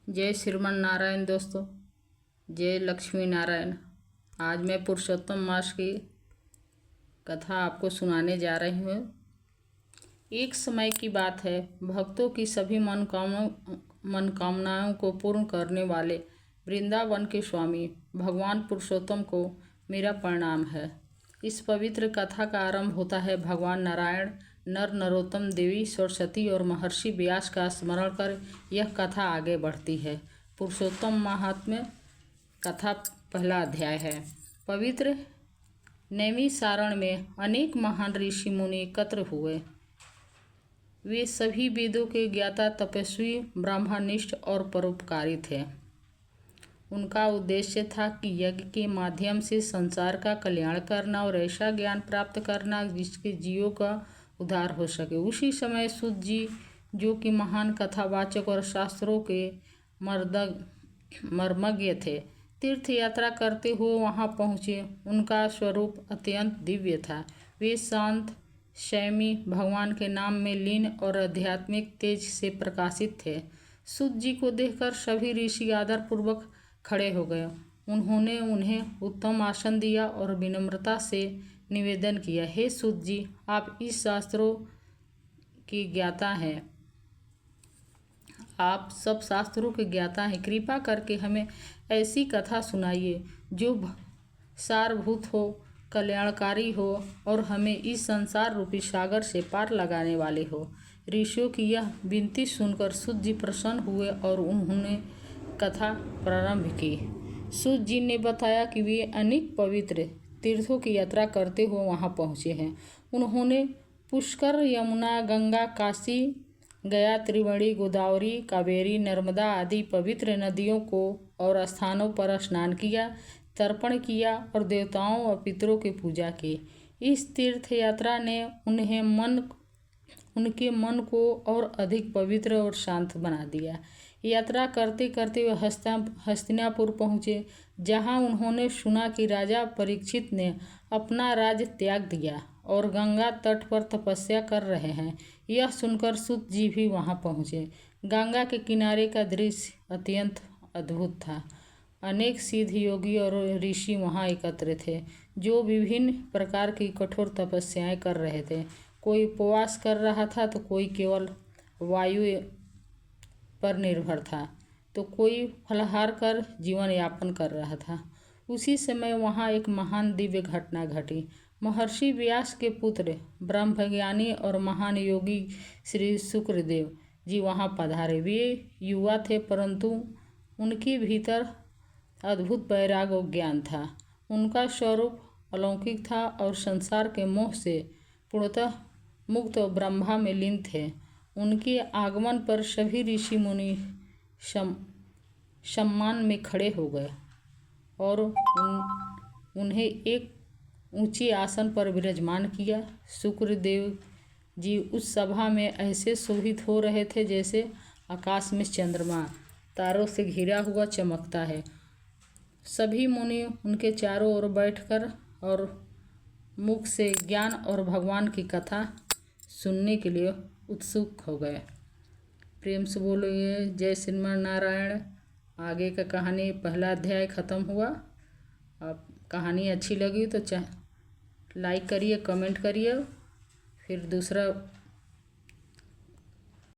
जय श्रीमन नारायण दोस्तों, जय लक्ष्मी नारायण। आज मैं पुरुषोत्तम मास की कथा आपको सुनाने जा रही हूँ। एक समय की बात है, भक्तों की सभी मनोकामनाओं को पूर्ण करने वाले वृंदावन के स्वामी भगवान पुरुषोत्तम को मेरा प्रणाम है। इस पवित्र कथा का आरंभ होता है भगवान नारायण, नर नरोत्तम, देवी सरस्वती और महर्षि व्यास का स्मरण कर यह कथा आगे बढ़ती है। पुरुषोत्तम महात्म्य कथा पहला अध्याय है। पवित्र नैमिषारण्य में अनेक महान ऋषि मुनि एकत्र हुए। वे सभी वेदों के ज्ञाता, तपस्वी, ब्रह्मनिष्ठ और परोपकारी थे। उनका उद्देश्य था कि यज्ञ के माध्यम से संसार का कल्याण करना और ऐसा ज्ञान प्राप्त करना जिसके जीवों का उद्धार हो सके। उसी समय सूत जी, जो कि महान कथावाचक और शास्त्रों के मर्मज्ञ थे, तीर्थ यात्रा करते हुए वहां पहुँचे। उनका स्वरूप अत्यंत दिव्य था। वे शांत, संयमी, भगवान के नाम में लीन और आध्यात्मिक तेज से प्रकाशित थे। सूत जी को देखकर सभी ऋषि आदरपूर्वक खड़े हो गए। उन्होंने उन्हें उत्तम आसन दिया और विनम्रता से निवेदन किया, हे सूत जी, आप इस शास्त्रों के ज्ञाता हैं। आप सब शास्त्रों के ज्ञाता हैं। कृपा करके हमें ऐसी कथा सुनाइए जो सारभूत हो, कल्याणकारी हो और हमें इस संसार रूपी सागर से पार लगाने वाले हो। ऋषियों की यह विनती सुनकर सूत जी प्रसन्न हुए और उन्होंने कथा प्रारंभ की। सूत जी ने बताया कि वे अनेक पवित्र तीर्थों की यात्रा करते हुए वहां पहुंचे हैं। उन्होंने पुष्कर, यमुना, गंगा, काशी, गया, त्रिवेणी, गोदावरी, कावेरी, नर्मदा आदि पवित्र नदियों को और स्थानों पर स्नान किया, तर्पण किया और देवताओं और पितरों की पूजा की। इस तीर्थ यात्रा ने उनके मन को और अधिक पवित्र और शांत बना दिया। यात्रा करते करते वे हस्तिनापुर पहुँचे, जहाँ उन्होंने सुना कि राजा परीक्षित ने अपना राज्य त्याग दिया और गंगा तट पर तपस्या कर रहे हैं। यह सुनकर सूत जी भी वहां पहुँचे। गंगा के किनारे का दृश्य अत्यंत अद्भुत था। अनेक सिद्ध योगी और ऋषि वहां एकत्र थे, जो विभिन्न प्रकार की कठोर तपस्याएं कर रहे थे। कोई उपवास कर रहा था तो कोई केवल वायु पर निर्भर था, तो कोई फलाहार कर जीवन यापन कर रहा था। उसी समय वहां एक महान दिव्य घटना घटी। महर्षि व्यास के पुत्र, ब्रह्मज्ञानी और महान योगी श्री शुक्रदेव जी वहां पधारे। वे युवा थे, परंतु उनके भीतर अद्भुत वैराग्य और ज्ञान था। उनका स्वरूप अलौकिक था और संसार के मोह से पूर्णतः मुक्त और ब्रह्मा में लीन थे। उनके आगमन पर सभी ऋषि मुनि सम्मान में खड़े हो गए और उन्हें एक ऊंचे आसन पर विराजमान किया। शुक्रदेव जी उस सभा में ऐसे शोभित हो रहे थे जैसे आकाश में चंद्रमा तारों से घिरा हुआ चमकता है। सभी मुनि उनके चारों ओर बैठकर और मुख से ज्ञान और भगवान की कथा सुनने के लिए उत्सुक हो गए। प्रेम से बोलिए जय श्रीमन नारायण। आगे का कहानी पहला अध्याय ख़त्म हुआ। आप कहानी अच्छी लगी तो लाइक करिए, कमेंट करिए, फिर दूसरा